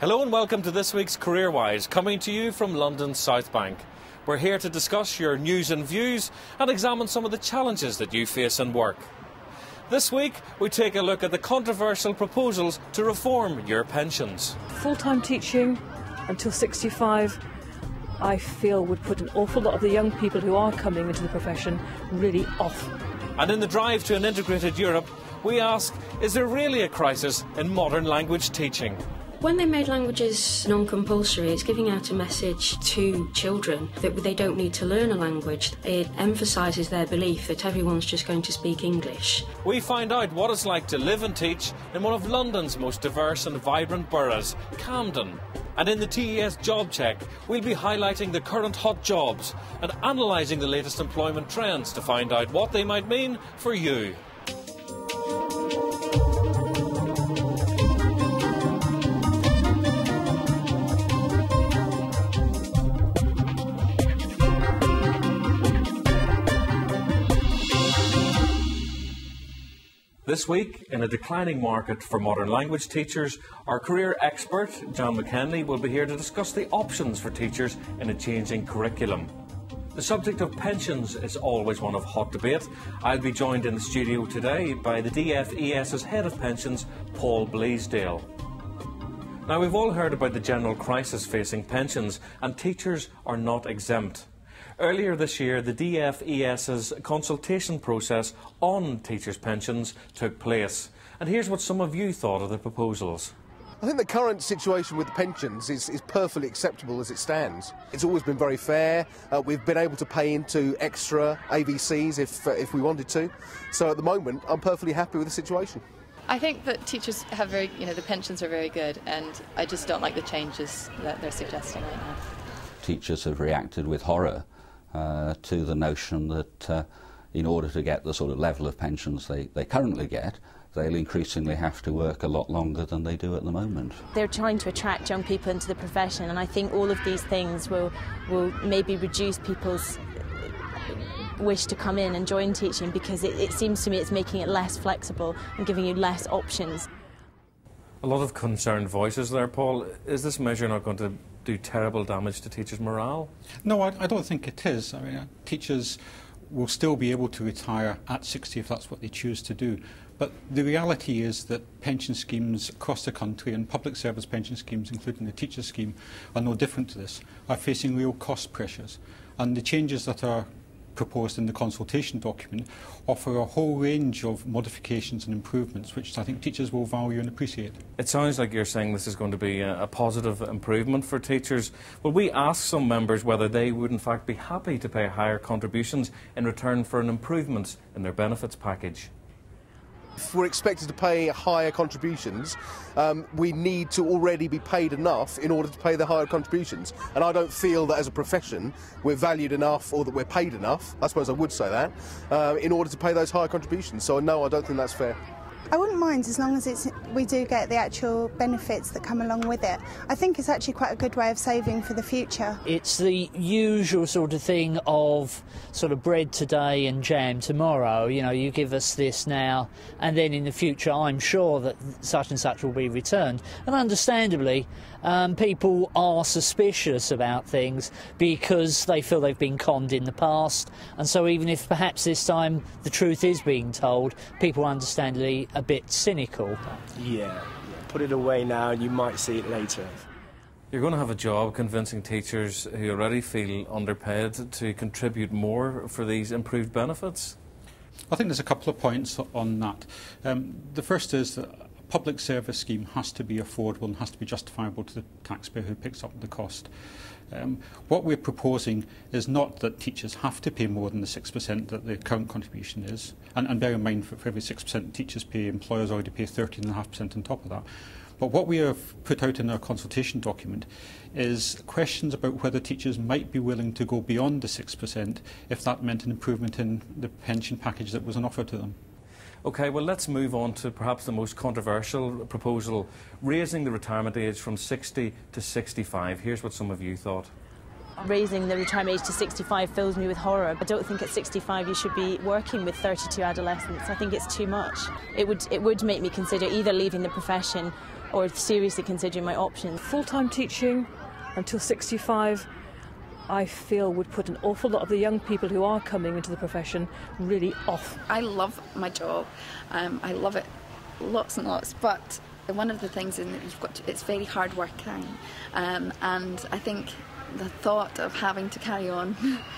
Hello and welcome to this week's CareerWise, coming to you from London's South Bank. We're here to discuss your news and views and examine some of the challenges that you face in work. This week, we take a look at the controversial proposals to reform your pensions. Full-time teaching until 65, I feel, would put an awful lot of the young people who are coming into the profession really off. And in the drive to an integrated Europe, we ask, is there really a crisis in modern language teaching? When they made languages non-compulsory, it's giving out a message to children that they don't need to learn a language. It emphasises their belief that everyone's just going to speak English. We find out what it's like to live and teach in one of London's most diverse and vibrant boroughs, Camden. And in the DfES Job Check, we'll be highlighting the current hot jobs and analysing the latest employment trends to find out what they might mean for you. This week, in a declining market for modern language teachers, our career expert, Jan McKenley, will be here to discuss the options for teachers in a changing curriculum. The subject of pensions is always one of hot debate. I'll be joined in the studio today by the DfES's Head of Pensions, Paul Bleasdale. Now, we've all heard about the general crisis facing pensions, and teachers are not exempt. Earlier this year, the DfES's consultation process on teachers' pensions took place. And here's what some of you thought of the proposals. I think the current situation with the pensions is perfectly acceptable as it stands. It's always been very fair. We've been able to pay into extra AVCs if we wanted to. So at the moment, I'm perfectly happy with the situation. I think that teachers have the pensions are very good, and I just don't like the changes that they're suggesting right now. Teachers have reacted with horror to the notion that in order to get the sort of level of pensions they currently get, they'll increasingly have to work a lot longer than they do at the moment. They're trying to attract young people into the profession, and I think all of these things will maybe reduce people's wish to come in and join teaching, because it seems to me it's making it less flexible and giving you less options. A lot of concerned voices there, Paul. Is this measure not going to do terrible damage to teachers' morale? No, I don't think it is. I mean, teachers will still be able to retire at 60 if that's what they choose to do. But the reality is that pension schemes across the country, and public service pension schemes, including the teacher scheme, are no different to this, are facing real cost pressures. And the changes that are proposed in the consultation document offer a whole range of modifications and improvements which I think teachers will value and appreciate. It sounds like you're saying this is going to be a positive improvement for teachers. Will we ask some members whether they would in fact be happy to pay higher contributions in return for an improvement in their benefits package? If we're expected to pay higher contributions, we need to already be paid enough in order to pay the higher contributions. And I don't feel that as a profession we're valued enough, or that we're paid enough, I suppose I would say that, in order to pay those higher contributions. So no, I don't think that's fair. I wouldn't mind, as long as we do get the actual benefits that come along with it. I think it's actually quite a good way of saving for the future. It's the usual sort of thing of sort of bread today and jam tomorrow. You know, you give us this now, and then in the future I'm sure that such and such will be returned. And understandably, people are suspicious about things because they feel they've been conned in the past, and so even if perhaps this time the truth is being told, people are understandably a bit cynical. Yeah, put it away now and you might see it later. You're going to have a job convincing teachers who already feel underpaid to contribute more for these improved benefits? I think there's a couple of points on that. The first is that a public service scheme has to be affordable and has to be justifiable to the taxpayer who picks up the cost. What we're proposing is not that teachers have to pay more than the 6% that the current contribution is, and bear in mind for every 6% teachers pay, employers already pay 13.5% on top of that. But what we have put out in our consultation document is questions about whether teachers might be willing to go beyond the 6% if that meant an improvement in the pension package that was on offer to them. OK, well, let's move on to perhaps the most controversial proposal, raising the retirement age from 60 to 65. Here's what some of you thought. Raising the retirement age to 65 fills me with horror. I don't think at 65 you should be working with 32 adolescents. I think it's too much. It would make me consider either leaving the profession or seriously considering my options. Full-time teaching until 65, I feel would put an awful lot of the young people who are coming into the profession really off. I love my job. I love it lots and lots, but one of the things is that it's very hard working, and I think the thought of having to carry on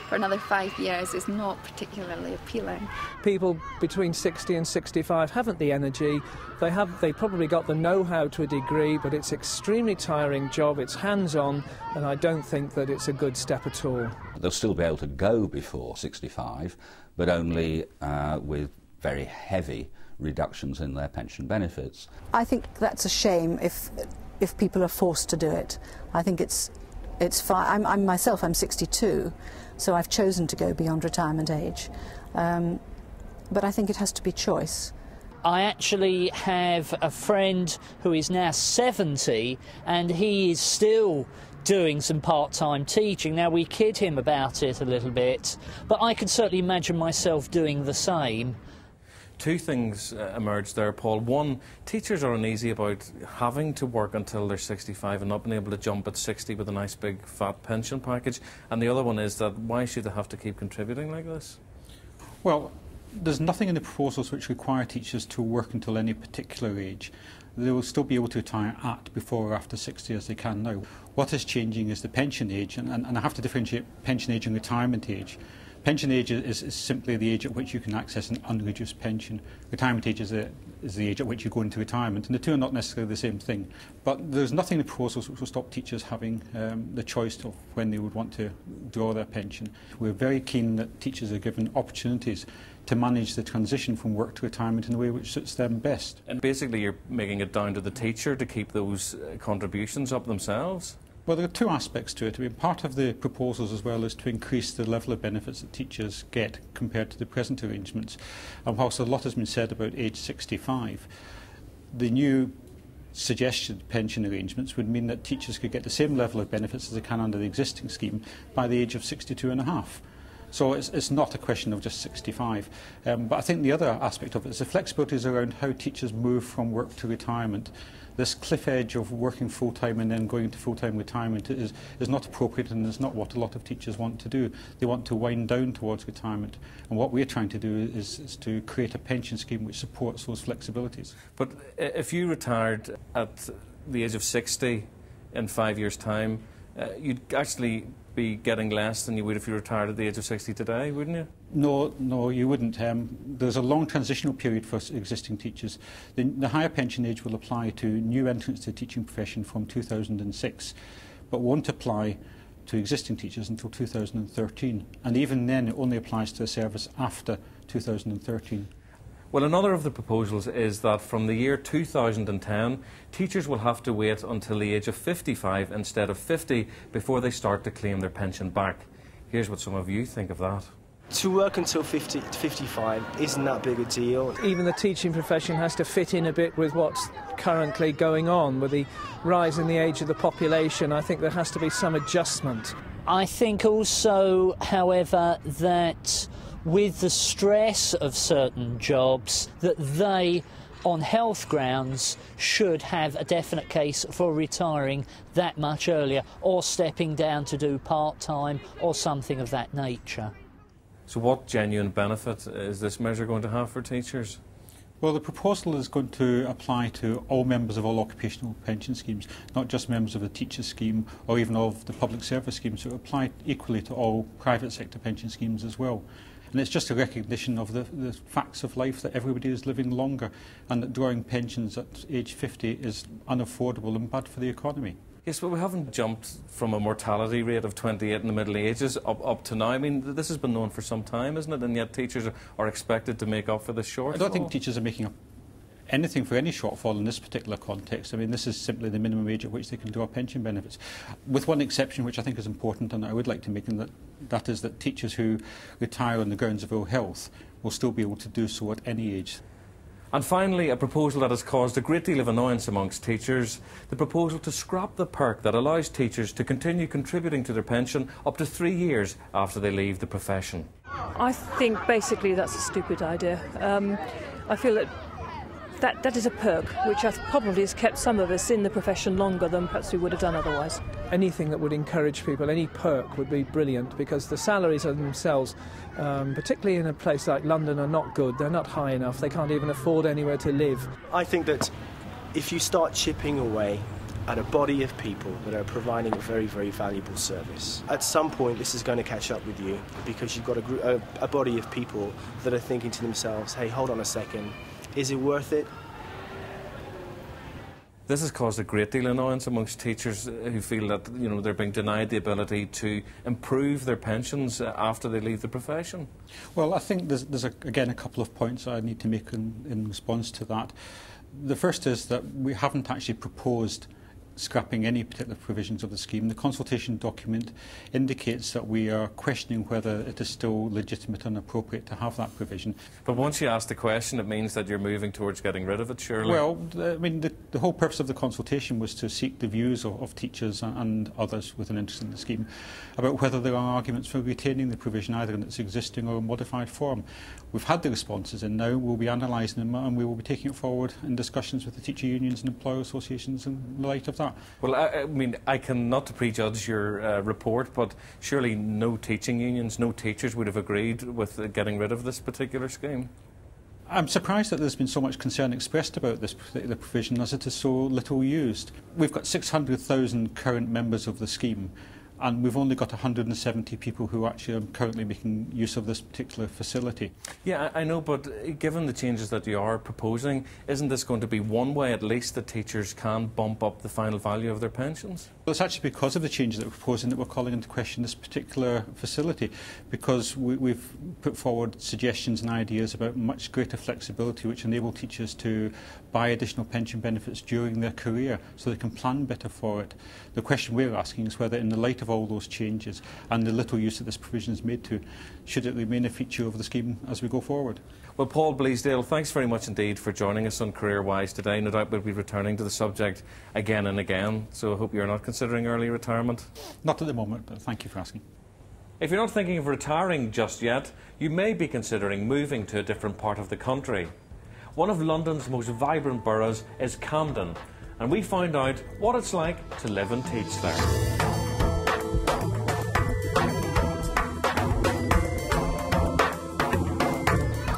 for another 5 years is not particularly appealing. People between 60 and 65 haven't the energy. They probably got the know-how to a degree, but it's an extremely tiring job. It's hands-on, and I don't think that it's a good step at all. They'll still be able to go before 65, but only with very heavy reductions in their pension benefits. I think that's a shame if people are forced to do it. I think it's fine. I'm 62, so I've chosen to go beyond retirement age. But I think it has to be choice. I actually have a friend who is now 70 and he is still doing some part-time teaching. Now, we kid him about it a little bit, but I could certainly imagine myself doing the same. Two things emerged there, Paul. One, teachers are uneasy about having to work until they're 65 and not being able to jump at 60 with a nice big fat pension package. And the other one is that why should they have to keep contributing like this? Well, there's nothing in the proposals which require teachers to work until any particular age. They will still be able to retire at, before or after 60 as they can now. What is changing is the pension age, and I have to differentiate pension age and retirement age. Pension age is simply the age at which you can access an unreduced pension. Retirement age is the age at which you go into retirement, and the two are not necessarily the same thing. But there's nothing in the proposals which will stop teachers having the choice of when they would want to draw their pension. We're very keen that teachers are given opportunities to manage the transition from work to retirement in a way which suits them best. And basically you're making it down to the teacher to keep those contributions up themselves? Well, there are two aspects to it. I mean, part of the proposals as well is to increase the level of benefits that teachers get compared to the present arrangements. And whilst a lot has been said about age 65, the new suggested pension arrangements would mean that teachers could get the same level of benefits as they can under the existing scheme by the age of 62 and a half. So it's not a question of just 65. But I think the other aspect of it is the flexibilities around how teachers move from work to retirement. This cliff edge of working full-time and then going into full-time retirement is not appropriate, and is not what a lot of teachers want to do. They want to wind down towards retirement. And what we're trying to do is to create a pension scheme which supports those flexibilities. But if you retired at the age of 60 in 5 years' time, you'd actually be getting less than you would if you retired at the age of 60 today, wouldn't you? No, you wouldn't. There's a long transitional period for existing teachers. The higher pension age will apply to new entrants to the teaching profession from 2006, but won't apply to existing teachers until 2013. And even then, it only applies to a service after 2013. Well, another of the proposals is that from the year 2010, teachers will have to wait until the age of 55 instead of 50 before they start to claim their pension back. Here's what some of you think of that. To work until 50 to 55 isn't that big a deal. Even the teaching profession has to fit in a bit with what's currently going on. With the rise in the age of the population, I think there has to be some adjustment. I think also, however, that with the stress of certain jobs, that they, on health grounds, should have a definite case for retiring that much earlier, or stepping down to do part-time or something of that nature. So what genuine benefit is this measure going to have for teachers? Well, the proposal is going to apply to all members of all occupational pension schemes, not just members of the teacher scheme or even of the public service scheme, so it will apply equally to all private sector pension schemes as well. And it's just a recognition of the facts of life, that everybody is living longer and that drawing pensions at age 50 is unaffordable and bad for the economy. Yes, but we haven't jumped from a mortality rate of 28 in the Middle Ages up to now. I mean, this has been known for some time, isn't it? And yet teachers are expected to make up for this shortfall. I don't think teachers are making up anything for any shortfall in this particular context. I mean, this is simply the minimum age at which they can draw pension benefits, with one exception which I think is important and I would like to make, and that is that teachers who retire on the grounds of ill health will still be able to do so at any age. And finally, a proposal that has caused a great deal of annoyance amongst teachers, the proposal to scrap the perk that allows teachers to continue contributing to their pension up to 3 years after they leave the profession. I think basically that's a stupid idea. I feel that That is a perk which probably has kept some of us in the profession longer than perhaps we would have done otherwise. Anything that would encourage people, any perk would be brilliant, because the salaries of themselves, particularly in a place like London, are not good. They're not high enough. They can't even afford anywhere to live. I think that if you start chipping away at a body of people that are providing a very, very valuable service, at some point this is going to catch up with you, because you've got a body of people that are thinking to themselves, hey, hold on a second, is it worth it? This has caused a great deal of annoyance amongst teachers who feel that, you know, they're being denied the ability to improve their pensions after they leave the profession. Well, I think there's again a couple of points I need to make in response to that. The first is that we haven't actually proposed scrapping any particular provisions of the scheme. The consultation document indicates that we are questioning whether it is still legitimate and appropriate to have that provision. But once you ask the question, it means that you're moving towards getting rid of it, surely? Well, I mean, the whole purpose of the consultation was to seek the views of teachers and others with an interest in the scheme about whether there are arguments for retaining the provision either in its existing or modified form. We've had the responses in now, we'll be analysing them, and we will be taking it forward in discussions with the teacher unions and employer associations in light of that. Well, I mean, I can not prejudge your report, but surely no teaching unions, no teachers would have agreed with getting rid of this particular scheme. I'm surprised that there's been so much concern expressed about this particular provision as it is so little used. We've got 600,000 current members of the scheme, and we've only got 170 people who actually are currently making use of this particular facility. Yeah, I know, but given the changes that you are proposing, isn't this going to be one way at least that teachers can bump up the final value of their pensions? Well, it's actually because of the changes that we're proposing that we're calling into question this particular facility, because we've put forward suggestions and ideas about much greater flexibility which enable teachers to buy additional pension benefits during their career so they can plan better for it. The question we're asking is whether, in the light of all those changes and the little use that this provision is made to, should it remain a feature of the scheme as we go forward? Well, Paul Bleasdale, thanks very much indeed for joining us on Career Wise today. No doubt we'll be returning to the subject again and again, so I hope you're not considering early retirement. Not at the moment, but thank you for asking. If you're not thinking of retiring just yet, you may be considering moving to a different part of the country. One of London's most vibrant boroughs is Camden, and we found out what it's like to live and teach there.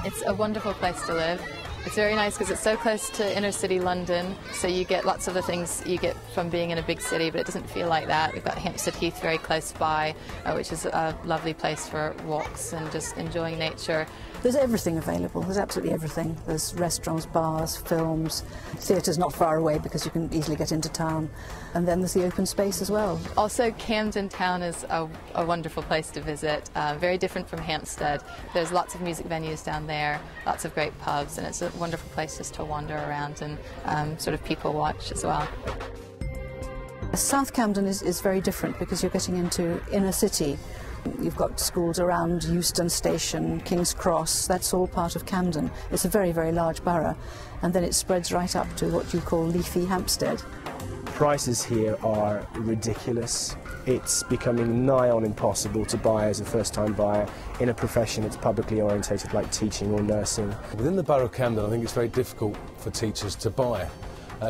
It's a wonderful place to live. It's very nice because it's so close to inner city London, so you get lots of the things you get from being in a big city, but it doesn't feel like that. We've got Hampstead Heath very close by, which is a lovely place for walks and just enjoying nature. There's everything available. There's absolutely everything. There's restaurants, bars, films, theatres not far away because you can easily get into town. And then there's the open space as well. Also, Camden town is a wonderful place to visit, very different from Hampstead. There's lots of music venues down there, lots of great pubs, and it's a wonderful place just to wander around and sort of people watch as well. South Camden is very different because you're getting into inner city. You've got schools around Euston Station, King's Cross, that's all part of Camden. It's a very, very large borough, and then it spreads right up to what you call leafy Hampstead. Prices here are ridiculous. It's becoming nigh on impossible to buy as a first-time buyer in a profession that's publicly orientated like teaching or nursing. Within the borough of Camden, I think it's very difficult for teachers to buy.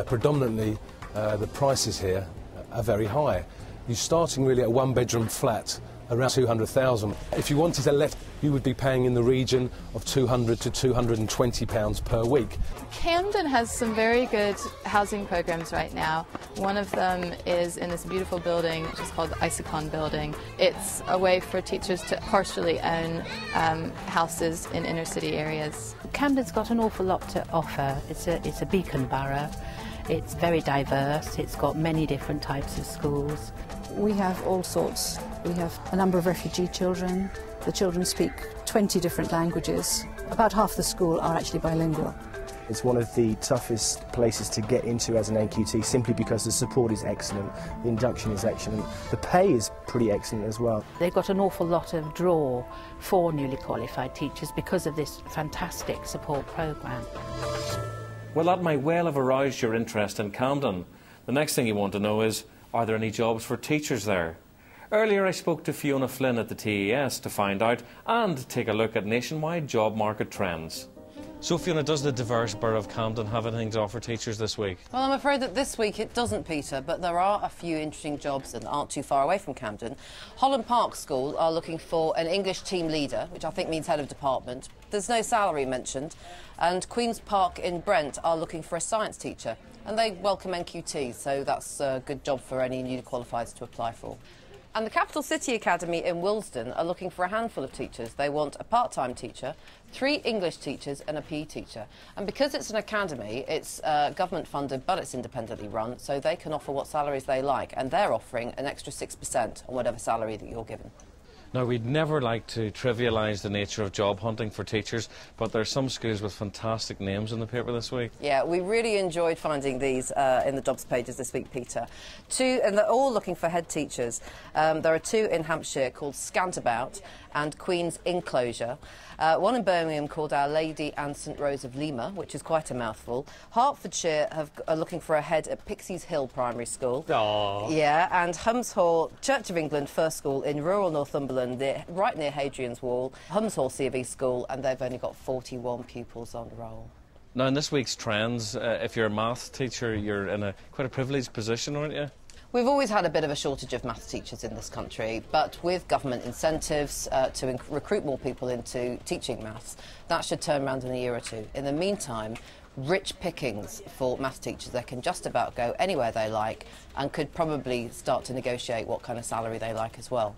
Predominantly, the prices here are very high. You're starting really at a one-bedroom flat around 200,000. If you wanted to let, you would be paying in the region of £200 to £220 per week. Camden has some very good housing programs right now. One of them is in this beautiful building, which is called the Isicon building. It's a way for teachers to partially own houses in inner city areas. Camden's got an awful lot to offer. It's a beacon borough. It's very diverse. It's got many different types of schools. We have all sorts. We have a number of refugee children. The children speak 20 different languages. About half the school are actually bilingual. It's one of the toughest places to get into as an NQT simply because the support is excellent, the induction is excellent, the pay is pretty excellent as well. They've got an awful lot of draw for newly qualified teachers because of this fantastic support programme. Well, that may well have aroused your interest in Camden. The next thing you want to know is, are there any jobs for teachers there? Earlier I spoke to Fiona Flynn at the DfES to find out and take a look at nationwide job market trends. So, Fiona, does the diverse borough of Camden have anything to offer teachers this week? Well, I'm afraid that this week it doesn't, Peter, but there are a few interesting jobs that aren't too far away from Camden. Holland Park School are looking for an English team leader, which I think means head of department. There's no salary mentioned. And Queen's Park in Brent are looking for a science teacher. And they welcome NQT, so that's a good job for any newly qualifieds to apply for. And the Capital City Academy in Willesden are looking for a handful of teachers. They want a part-time teacher, 3 English teachers and a PE teacher. And because it's an academy, it's government funded but it's independently run, so they can offer what salaries they like, and they're offering an extra 6% on whatever salary that you're given. Now, we'd never like to trivialise the nature of job hunting for teachers, but there are some schools with fantastic names in the paper this week. Yeah, we really enjoyed finding these in the jobs pages this week, Peter. 2, and they're all looking for head teachers. There are 2 in Hampshire called Scantabout and Queen's Enclosure. One in Birmingham called Our Lady and St Rose of Lima, which is quite a mouthful. Hertfordshire are looking for a head at Pixies Hill Primary School. Aww. Yeah, and Humshall Church of England First School in rural Northumberland, right near Hadrian's Wall. Humshall C.V. School, and they've only got 41 pupils on roll. Now, in this week's trends, if you're a maths teacher, you're in quite a privileged position, aren't you? We've always had a bit of a shortage of maths teachers in this country, but with government incentives to recruit more people into teaching maths, that should turn around in a year or 2. In the meantime, rich pickings for maths teachers. They can just about go anywhere they like and could probably start to negotiate what kind of salary they like as well.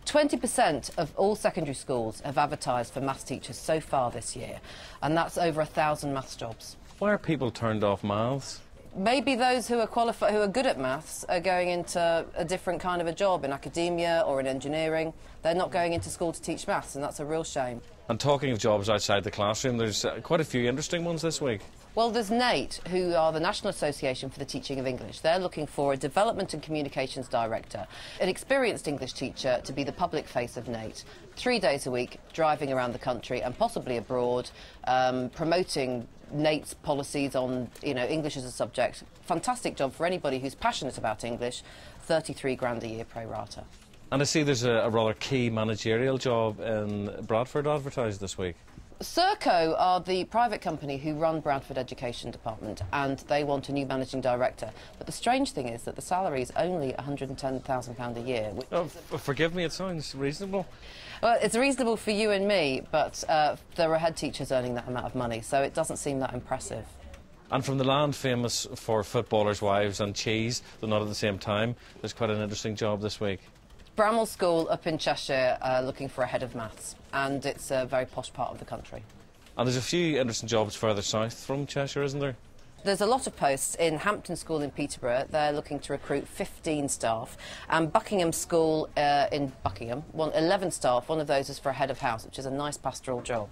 20% of all secondary schools have advertised for maths teachers so far this year, and that's over 1,000 maths jobs. Why are people turned off maths? Maybe those who are qualified, who are good at maths, are going into a different kind of a job in academia or in engineering. They're not going into school to teach maths, and that's a real shame. And talking of jobs outside the classroom, there's quite a few interesting ones this week. Well, there's NATE, who are the National Association for the Teaching of English. They're looking for a Development and Communications Director, an experienced English teacher to be the public face of NATE. 3 days a week, driving around the country and possibly abroad, promoting NATE's policies on, English as a subject. Fantastic job for anybody who's passionate about English. 33 grand a year pro rata. And I see there's a rather key managerial job in Bradford advertised this week. Serco are the private company who run Bradford Education Department, and they want a new managing director. But the strange thing is that the salary is only £110,000 a year. Oh, forgive me, it sounds reasonable. Well, it's reasonable for you and me, but there are head teachers earning that amount of money, so it doesn't seem that impressive. And from the land famous for footballers' wives and cheese, though not at the same time, there's quite an interesting job this week. Bramall School up in Cheshire looking for a head of maths, and it's a very posh part of the country. And there's a few interesting jobs further south from Cheshire, isn't there? There's a lot of posts in Hampton School in Peterborough. They're looking to recruit 15 staff. And Buckingham School in Buckingham, 11 staff. One of those is for a head of house, which is a nice pastoral job.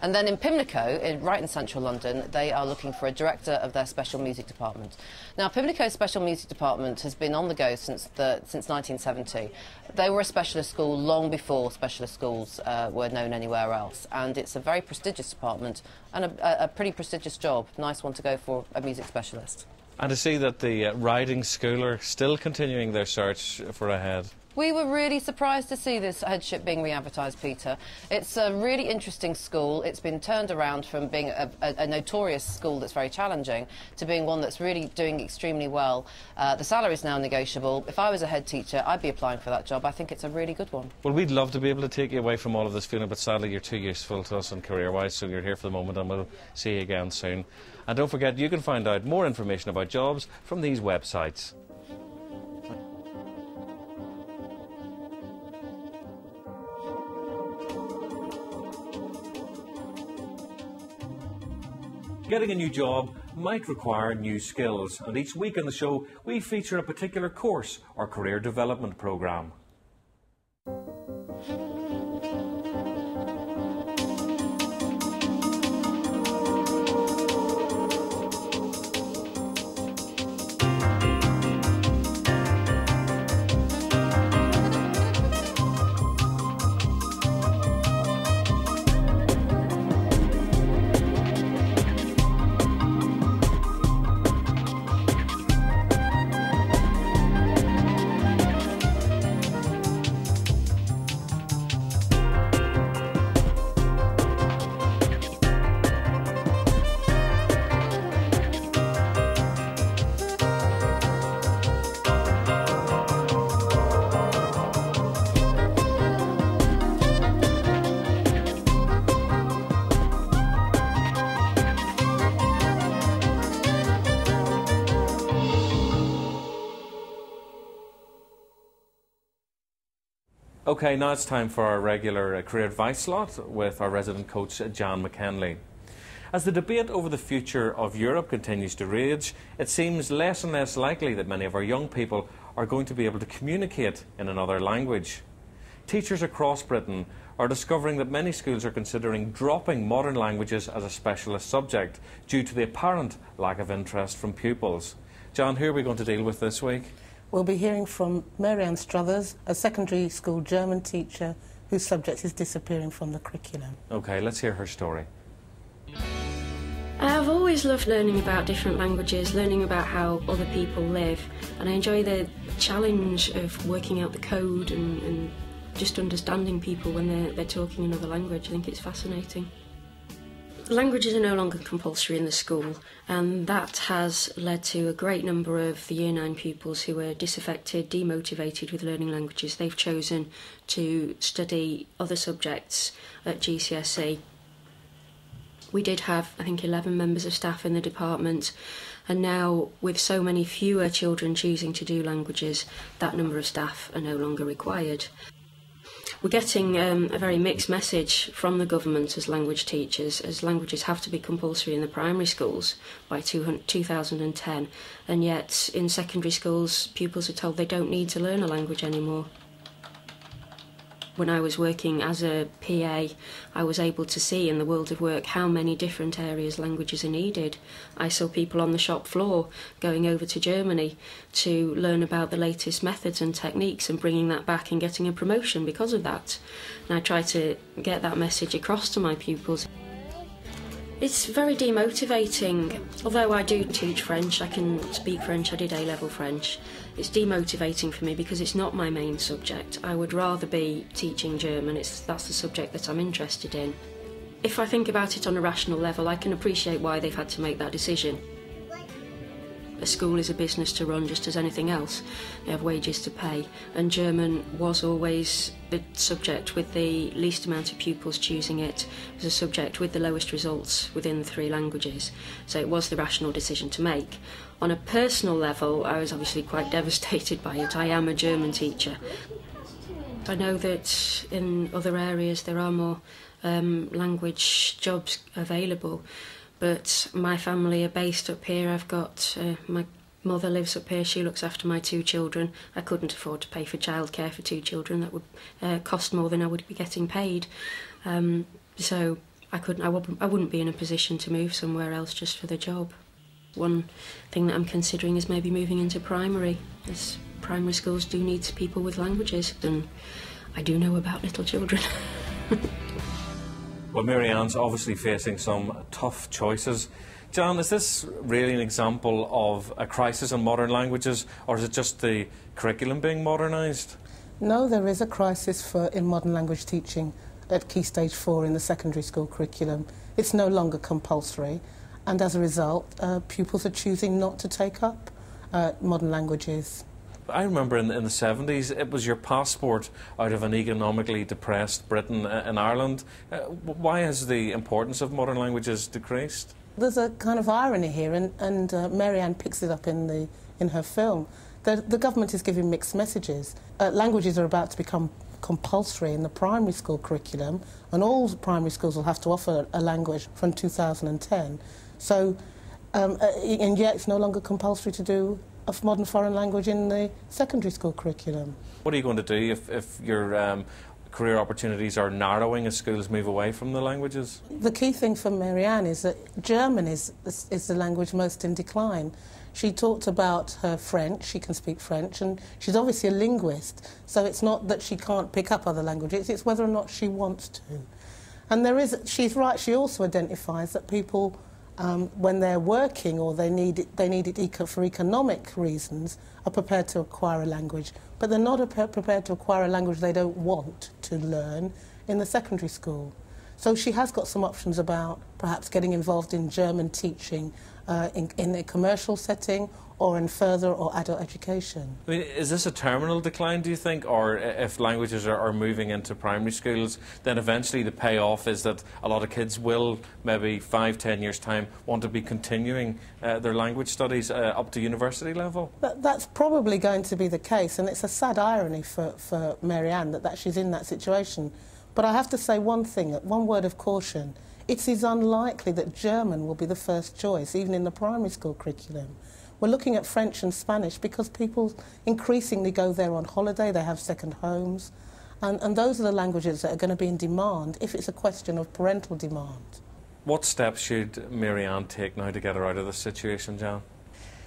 And then in Pimlico, right in central London, they are looking for a director of their special music department. Now, Pimlico's special music department has been on the go since 1970. They were a specialist school long before specialist schools were known anywhere else. And it's a very prestigious department and a pretty prestigious job. Nice one to go for a music specialist. And to see that the riding school are still continuing their search for a head. We were really surprised to see this headship being re-advertised, Peter. It's a really interesting school. It's been turned around from being a notorious school that's very challenging to being one that's really doing extremely well. The salary is now negotiable. If I was a head teacher, I'd be applying for that job. I think it's a really good one. Well, we'd love to be able to take you away from all of this feeling, but sadly you're too useful to us and career-wise, so you're here for the moment, and we'll see you again soon. And don't forget, you can find out more information about jobs from these websites. Getting a new job might require new skills, and each week on the show we feature a particular course or career development programme. OK, now it's time for our regular career advice slot with our resident coach, Jan McKenley. As the debate over the future of Europe continues to rage, it seems less and less likely that many of our young people are going to be able to communicate in another language. Teachers across Britain are discovering that many schools are considering dropping modern languages as a specialist subject due to the apparent lack of interest from pupils. Jan, who are we going to deal with this week? We'll be hearing from Mary-Ann Struthers, a secondary school German teacher whose subject is disappearing from the curriculum. OK, let's hear her story. I've always loved learning about different languages, learning about how other people live, and I enjoy the challenge of working out the code and just understanding people when they're talking another language. I think it's fascinating. Languages are no longer compulsory in the school, and that has led to a great number of the Year 9 pupils who were disaffected, demotivated with learning languages. They've chosen to study other subjects at GCSE. We did have, I think, 11 members of staff in the department, and now with so many fewer children choosing to do languages, that number of staff are no longer required. We're getting a very mixed message from the government as language teachers, as languages have to be compulsory in the primary schools by 2010, and yet in secondary schools pupils are told they don't need to learn a language anymore. When I was working as a PA, I was able to see in the world of work how many different areas languages are needed. I saw people on the shop floor going over to Germany to learn about the latest methods and techniques and bringing that back and getting a promotion because of that. And I try to get that message across to my pupils. It's very demotivating. Although I do teach French, I can speak French, I did A-level French. It's demotivating for me because it's not my main subject. I would rather be teaching German, that's the subject that I'm interested in. If I think about it on a rational level, I can appreciate why they've had to make that decision. A school is a business to run just as anything else. They have wages to pay, and German was always the subject with the least amount of pupils choosing it. It was a subject with the lowest results within the 3 languages, so it was the rational decision to make. On a personal level, I was obviously quite devastated by it. I am a German teacher. I know that in other areas there are more language jobs available, but my family are based up here. I've got my mother lives up here. She looks after my 2 children. I couldn't afford to pay for childcare for 2 children. That would cost more than I would be getting paid. So I wouldn't be in a position to move somewhere else just for the job. One thing that I'm considering is maybe moving into primary, as primary schools do need people with languages, and I do know about little children. Well, Mary-Ann's obviously facing some tough choices. Jan, is this really an example of a crisis in modern languages, or is it just the curriculum being modernised? No, there is a crisis in modern language teaching at Key Stage 4 in the secondary school curriculum. It's no longer compulsory, and as a result, pupils are choosing not to take up modern languages. I remember in the 70s, it was your passport out of an economically depressed Britain and Ireland. Why has the importance of modern languages decreased? There's a kind of irony here, and Mary-Ann picks it up in her film. The government is giving mixed messages. Languages are about to become compulsory in the primary school curriculum, and all primary schools will have to offer a language from 2010. So, and yet it's no longer compulsory to do a modern foreign language in the secondary school curriculum. What are you going to do if your career opportunities are narrowing as schools move away from the languages? The key thing for Mary-Ann is that German is the language most in decline. She talked about her French, she can speak French, and she's obviously a linguist, so it's not that she can't pick up other languages, it's whether or not she wants to. And she's right, she also identifies that people, when they're working or they need it for economic reasons, are prepared to acquire a language, but they're not prepared to acquire a language they don't want to learn in the secondary school. So she has got some options about perhaps getting involved in German teaching in a commercial setting, or in further or adult education. I mean, is this a terminal decline, do you think, or if languages are moving into primary schools, then eventually the payoff is that a lot of kids will, maybe 5-10 years' time, want to be continuing their language studies up to university level? That's probably going to be the case, and it's a sad irony for Mary-Ann that she's in that situation. But I have to say one thing, one word of caution. It is unlikely that German will be the first choice, even in the primary school curriculum. We're looking at French and Spanish because people increasingly go there on holiday, they have second homes, and those are the languages that are going to be in demand if it's a question of parental demand. What steps should Mary-Ann take now to get her out of this situation, Jan?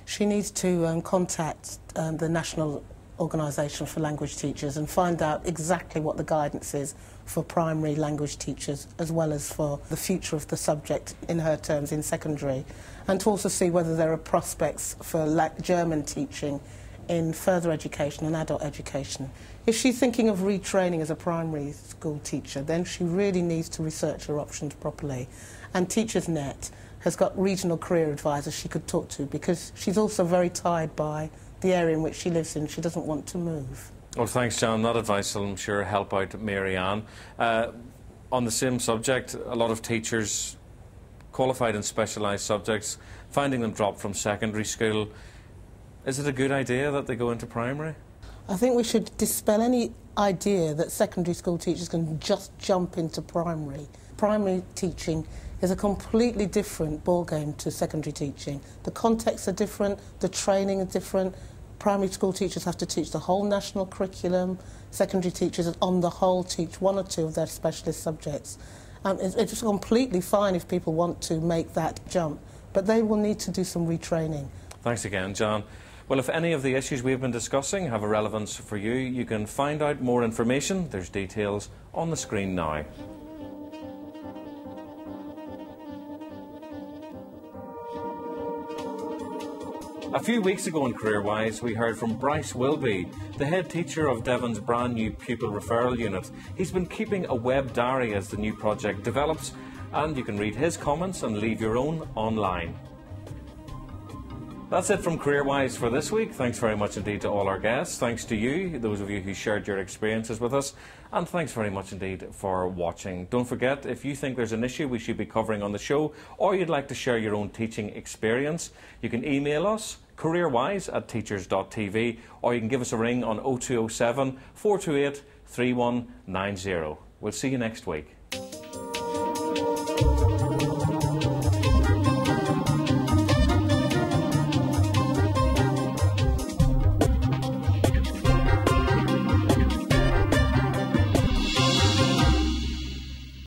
She needs to contact the National Organisation for Language Teachers and find out exactly what the guidance is for primary language teachers as well as for the future of the subject, in her terms, in secondary, and to also see whether there are prospects for German teaching in further education and adult education. If she's thinking of retraining as a primary school teacher, then she really needs to research her options properly. And TeachersNet has got regional career advisors she could talk to, because she's also very tied by the area in which she lives in. She doesn't want to move. Well, thanks, Jan. That advice will, I'm sure, help out Mary-Ann. On the same subject, a lot of teachers qualified in specialised subjects, finding them drop from secondary school. Is it a good idea that they go into primary? I think we should dispel any idea that secondary school teachers can just jump into primary. Primary teaching is a completely different ballgame to secondary teaching. The contexts are different, the training is different. Primary school teachers have to teach the whole national curriculum. Secondary teachers, on the whole, teach one or two of their specialist subjects. It's completely fine if people want to make that jump, but they will need to do some retraining. Thanks again, Jan. Well, if any of the issues we've been discussing have a relevance for you, you can find out more information. There's details on the screen now. A few weeks ago in CareerWise, we heard from Bryce Wilby, the head teacher of Devon's brand new pupil referral unit. He's been keeping a web diary as the new project develops, and you can read his comments and leave your own online. That's it from CareerWise for this week. Thanks very much indeed to all our guests. Thanks to you, those of you who shared your experiences with us. And thanks very much indeed for watching. Don't forget, if you think there's an issue we should be covering on the show, or you'd like to share your own teaching experience, you can email us, careerwise@teachers.tv, or you can give us a ring on 0207 428 3190. We'll see you next week.